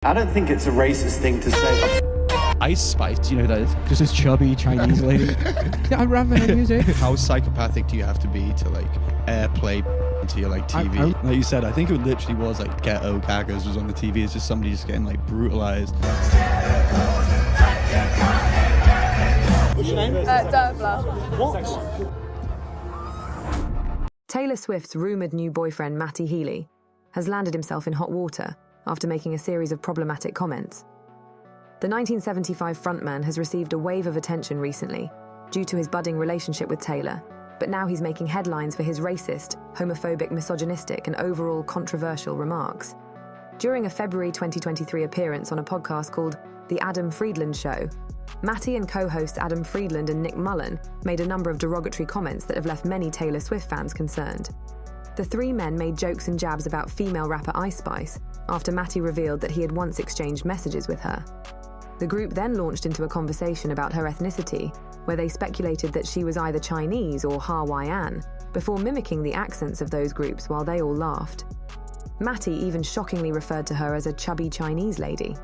I don't think it's a racist thing to say. Ice Spice, you know that is? Just this chubby Chinese lady. Yeah, I'd rather have music. How psychopathic do you have to be to like airplay into your like TV? Like you said, I think it literally was like ghetto gaggers was on the TV. It's just somebody just getting like brutalized. What's your name? Derogatory. What? Taylor Swift's rumoured new boyfriend, Matty Healy, has landed himself in hot water after making a series of problematic comments. The 1975 frontman has received a wave of attention recently due to his budding relationship with Taylor, but now he's making headlines for his racist, homophobic, misogynistic, and overall controversial remarks. During a February 2023 appearance on a podcast called The Adam Friedland Show, Matty and co-hosts Adam Friedland and Nick Mullen made a number of derogatory comments that have left many Taylor Swift fans concerned. The three men made jokes and jabs about female rapper Ice Spice after Matty revealed that he had once exchanged messages with her. The group then launched into a conversation about her ethnicity, where they speculated that she was either Chinese or Hawaiian, before mimicking the accents of those groups while they all laughed. Matty even shockingly referred to her as a chubby Chinese lady.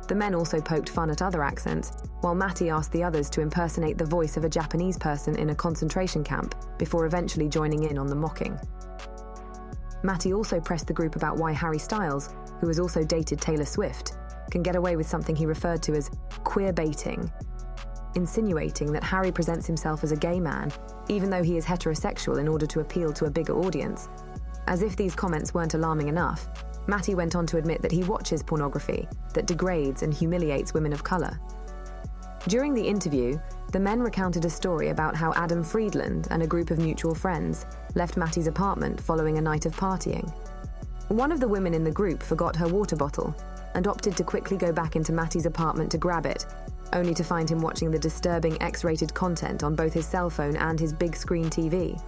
The men also poked fun at other accents, while Matty asked the others to impersonate the voice of a Japanese person in a concentration camp before eventually joining in on the mocking. Matty also pressed the group about why Harry Styles, who has also dated Taylor Swift, can get away with something he referred to as queer baiting, insinuating that Harry presents himself as a gay man, even though he is heterosexual in order to appeal to a bigger audience. As if these comments weren't alarming enough, Matty went on to admit that he watches pornography that degrades and humiliates women of colour. During the interview, the men recounted a story about how Adam Friedland and a group of mutual friends left Matty's apartment following a night of partying. One of the women in the group forgot her water bottle and opted to quickly go back into Matty's apartment to grab it, only to find him watching the disturbing X-rated content on both his cell phone and his big screen TV.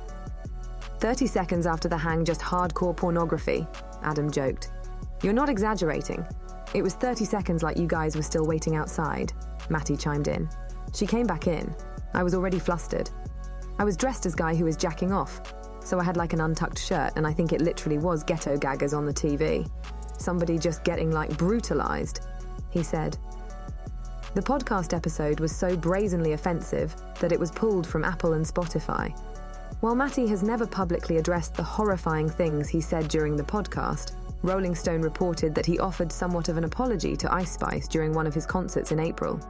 30 seconds after the hang, just hardcore pornography, Adam joked. You're not exaggerating. It was 30 seconds like you guys were still waiting outside, Matty chimed in. She came back in. I was already flustered. I was dressed as guy who was jacking off, so I had like an untucked shirt, and I think it literally was ghetto gaggers on the TV. Somebody just getting like brutalized, he said. The podcast episode was so brazenly offensive that it was pulled from Apple and Spotify. While Matty has never publicly addressed the horrifying things he said during the podcast, Rolling Stone reported that he offered somewhat of an apology to Ice Spice during one of his concerts in April.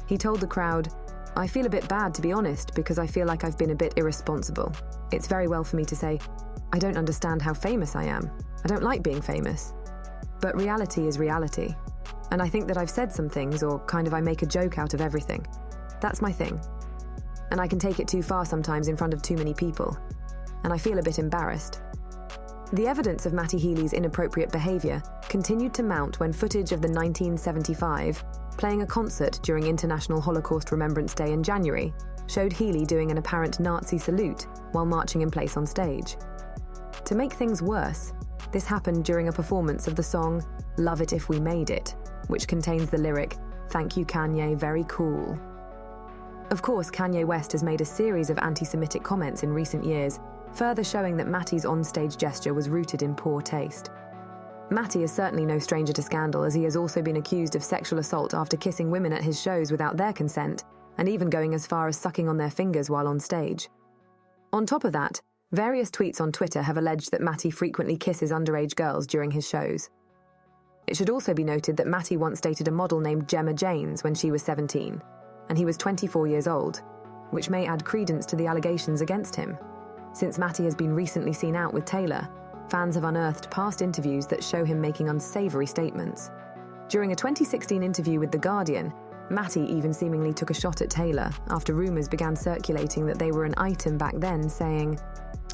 He told the crowd, "I feel a bit bad, to be honest, because I feel like I've been a bit irresponsible. It's very well for me to say, I don't understand how famous I am. I don't like being famous. But reality is reality. And I think that I've said some things, or kind of I make a joke out of everything. That's my thing. And I can take it too far sometimes in front of too many people. And I feel a bit embarrassed." The evidence of Matty Healy's inappropriate behaviour continued to mount when footage of the 1975 playing a concert during International Holocaust Remembrance Day in January showed Healy doing an apparent Nazi salute while marching in place on stage. To make things worse, this happened during a performance of the song Love It If We Made It, which contains the lyric, "Thank you Kanye, very cool." Of course, Kanye West has made a series of anti-Semitic comments in recent years, further showing that Matty's onstage gesture was rooted in poor taste. Matty is certainly no stranger to scandal, as he has also been accused of sexual assault after kissing women at his shows without their consent, and even going as far as sucking on their fingers while on stage. On top of that, various tweets on Twitter have alleged that Matty frequently kisses underage girls during his shows. It should also be noted that Matty once dated a model named Gemma Janes when she was 17, and he was 24 years old, which may add credence to the allegations against him. Since Matty has been recently seen out with Taylor, fans have unearthed past interviews that show him making unsavory statements. During a 2016 interview with The Guardian, Matty even seemingly took a shot at Taylor after rumours began circulating that they were an item back then, saying,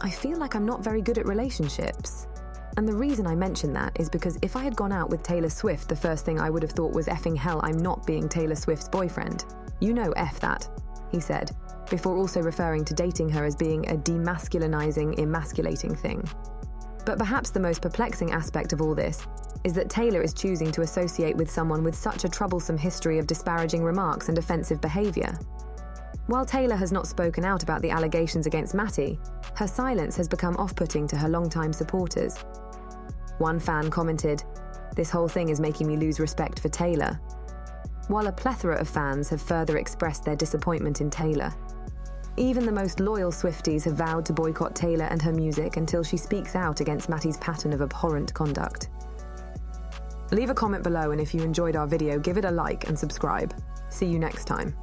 "I feel like I'm not very good at relationships." And the reason I mention that is because if I had gone out with Taylor Swift, the first thing I would have thought was effing hell, I'm not being Taylor Swift's boyfriend. You know F that, he said, before also referring to dating her as being a demasculinizing, emasculating thing. But perhaps the most perplexing aspect of all this is that Taylor is choosing to associate with someone with such a troublesome history of disparaging remarks and offensive behaviour. While Taylor has not spoken out about the allegations against Matty, her silence has become off-putting to her longtime supporters. One fan commented, This whole thing is making me lose respect for Taylor. While a plethora of fans have further expressed their disappointment in Taylor, even the most loyal Swifties have vowed to boycott Taylor and her music until she speaks out against Matty's pattern of abhorrent conduct. Leave a comment below, and if you enjoyed our video, give it a like and subscribe. See you next time.